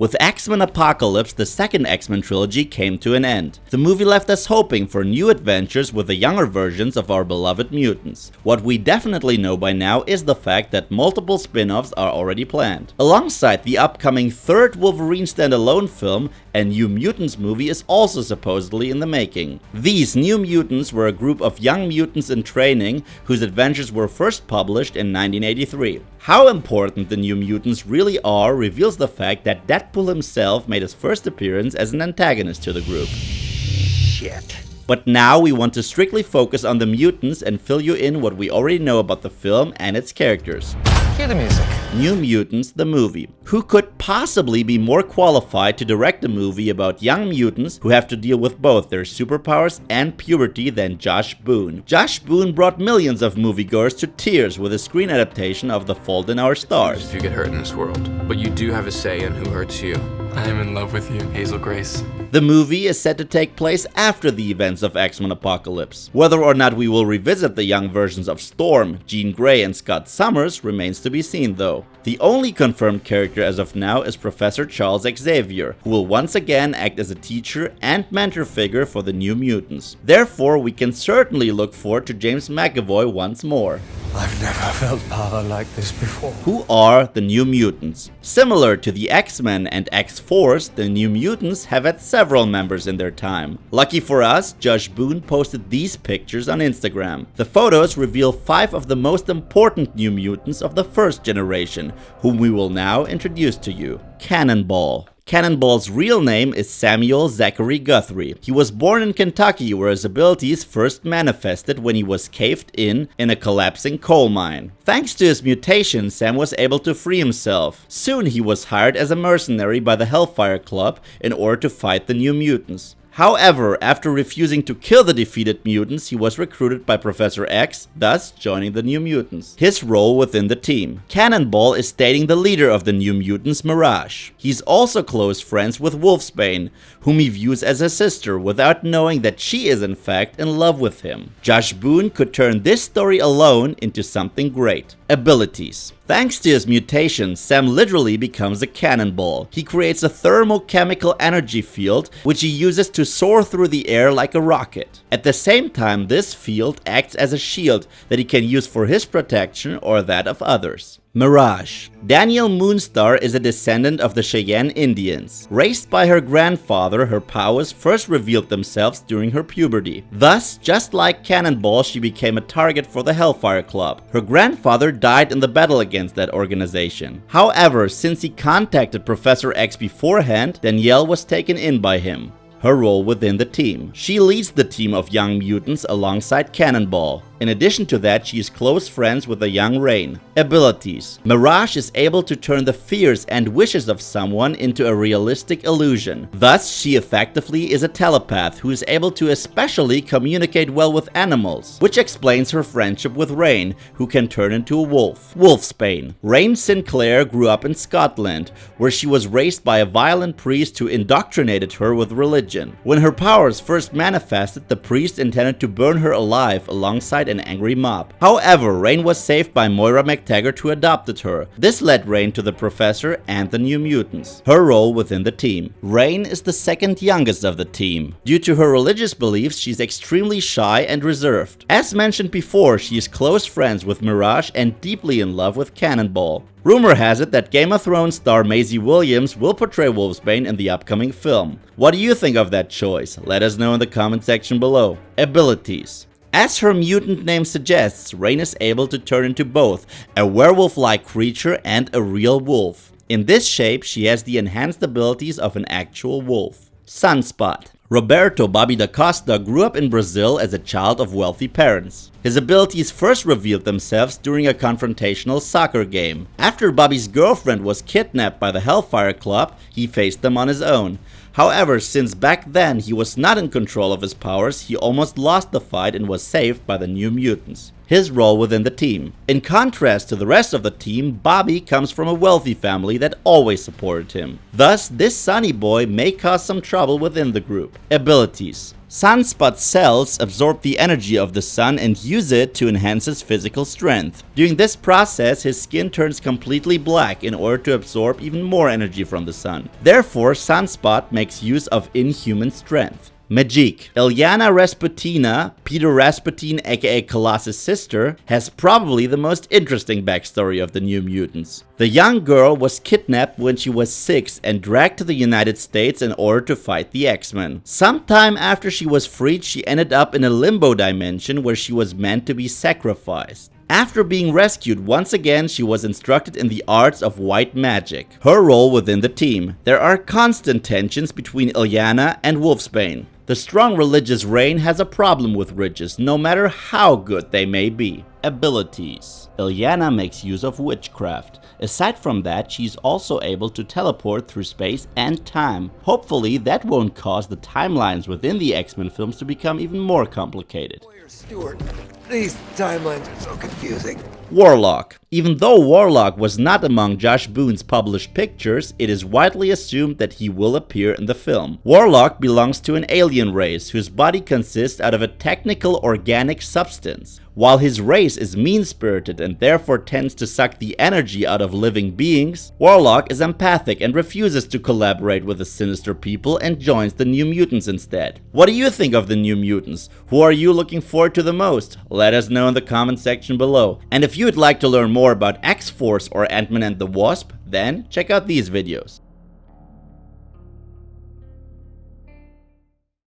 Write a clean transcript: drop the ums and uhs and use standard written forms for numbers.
With X-Men Apocalypse, the second X-Men trilogy came to an end. The movie left us hoping for new adventures with the younger versions of our beloved mutants. What we definitely know by now is the fact that multiple spin-offs are already planned. Alongside the upcoming third Wolverine standalone film, a New Mutants movie is also supposedly in the making. These New Mutants were a group of young mutants in training whose adventures were first published in 1983. How important the New Mutants really are reveals the fact that Deadpool himself made his first appearance as an antagonist to the group. Shit. But now we want to strictly focus on the mutants and fill you in what we already know about the film and its characters. Cue the music. New Mutants, the movie. Who could possibly be more qualified to direct a movie about young mutants who have to deal with both their superpowers and puberty than Josh Boone? Josh Boone brought millions of moviegoers to tears with his screen adaptation of The Fault in Our Stars. If you get hurt in this world, but you do have a say in who hurts you. I am in love with you, Hazel Grace. The movie is set to take place after the events of X-Men Apocalypse. Whether or not we will revisit the young versions of Storm, Jean Grey, and Scott Summers remains to be seen though. The only confirmed character as of now is Professor Charles Xavier, who will once again act as a teacher and mentor figure for the New Mutants. Therefore, we can certainly look forward to James McAvoy once more. I've never felt power like this before. Who are the New Mutants? Similar to the X-Men and X-Force, the New Mutants have had several members in their time. Lucky for us, Josh Boone posted these pictures on Instagram. The photos reveal 5 of the most important New Mutants of the first generation, whom we will now introduce to you. Cannonball. Cannonball's real name is Samuel Zachary Guthrie. He was born in Kentucky, where his abilities first manifested when he was caved in a collapsing coal mine. Thanks to his mutation, Sam was able to free himself. Soon he was hired as a mercenary by the Hellfire Club in order to fight the New Mutants. However, after refusing to kill the defeated mutants, he was recruited by Professor X, thus joining the New Mutants. His role within the team. Cannonball is dating the leader of the New Mutants, Mirage. He's also close friends with Wolfsbane, whom he views as a sister without knowing that she is in fact in love with him. Josh Boone could turn this story alone into something great. Abilities. Thanks to his mutation, Sam literally becomes a cannonball. He creates a thermochemical energy field, which he uses to soar through the air like a rocket. At the same time, this field acts as a shield that he can use for his protection or that of others. Mirage. Danielle Moonstar is a descendant of the Cheyenne Indians. Raised by her grandfather, her powers first revealed themselves during her puberty. Thus, just like Cannonball, she became a target for the Hellfire Club. Her grandfather died in the battle against that organization. However, since he contacted Professor X beforehand, Danielle was taken in by him. Her role within the team. She leads the team of young mutants alongside Cannonball. In addition to that, she is close friends with the young Rain. Abilities. Mirage is able to turn the fears and wishes of someone into a realistic illusion. Thus, she effectively is a telepath who is able to especially communicate well with animals, which explains her friendship with Rain, who can turn into a wolf. Wolfsbane. Rain Sinclair grew up in Scotland, where she was raised by a violent priest who indoctrinated her with religion. When her powers first manifested, the priest intended to burn her alive alongside an angry mob. However, Rain was saved by Moira McTaggart, who adopted her. This led Rain to the Professor and the New Mutants. Her role within the team. Rain is the second youngest of the team. Due to her religious beliefs, she's extremely shy and reserved. As mentioned before, she is close friends with Mirage and deeply in love with Cannonball. Rumor has it that Game of Thrones star Maisie Williams will portray Wolfsbane in the upcoming film. What do you think of that choice? Let us know in the comment section below. Abilities. As her mutant name suggests, Rain is able to turn into both a werewolf-like creature and a real wolf. In this shape, she has the enhanced abilities of an actual wolf. Sunspot. Roberto Bobby da Costa grew up in Brazil as a child of wealthy parents. His abilities first revealed themselves during a confrontational soccer game. After Bobby's girlfriend was kidnapped by the Hellfire Club, he faced them on his own. However, since back then he was not in control of his powers, he almost lost the fight and was saved by the New Mutants. His role within the team. In contrast to the rest of the team, Bobby comes from a wealthy family that always supported him. Thus, this sunny boy may cause some trouble within the group. Abilities. Sunspot cells absorb the energy of the sun and use it to enhance his physical strength. During this process, his skin turns completely black in order to absorb even more energy from the sun. Therefore, Sunspot makes use of inhuman strength. Majik. Ilyana Rasputina, Peter Rasputin aka Colossus' sister, has probably the most interesting backstory of the New Mutants. The young girl was kidnapped when she was 6 and dragged to the United States in order to fight the X-Men. Sometime after she was freed, she ended up in a limbo dimension where she was meant to be sacrificed. After being rescued once again, she was instructed in the arts of white magic, her role within the team. There are constant tensions between Ilyana and Wolfsbane. The strong religious Reign has a problem with riches, no matter how good they may be. Abilities. Ilyana makes use of witchcraft. Aside from that, she's also able to teleport through space and time. Hopefully that won't cause the timelines within the X-Men films to become even more complicated. Stuart, these timelines are so confusing. Warlock. Even though Warlock was not among Josh Boone's published pictures, it is widely assumed that he will appear in the film. Warlock belongs to an alien race whose body consists out of a technical organic substance. While his race is mean-spirited and therefore tends to suck the energy out of living beings, Warlock is empathic and refuses to collaborate with the sinister people and joins the New Mutants instead. What do you think of the New Mutants? Who are you looking forward to the most? Let us know in the comment section below. And if you would like to learn more about X-Force or Ant-Man and the Wasp, then check out these videos.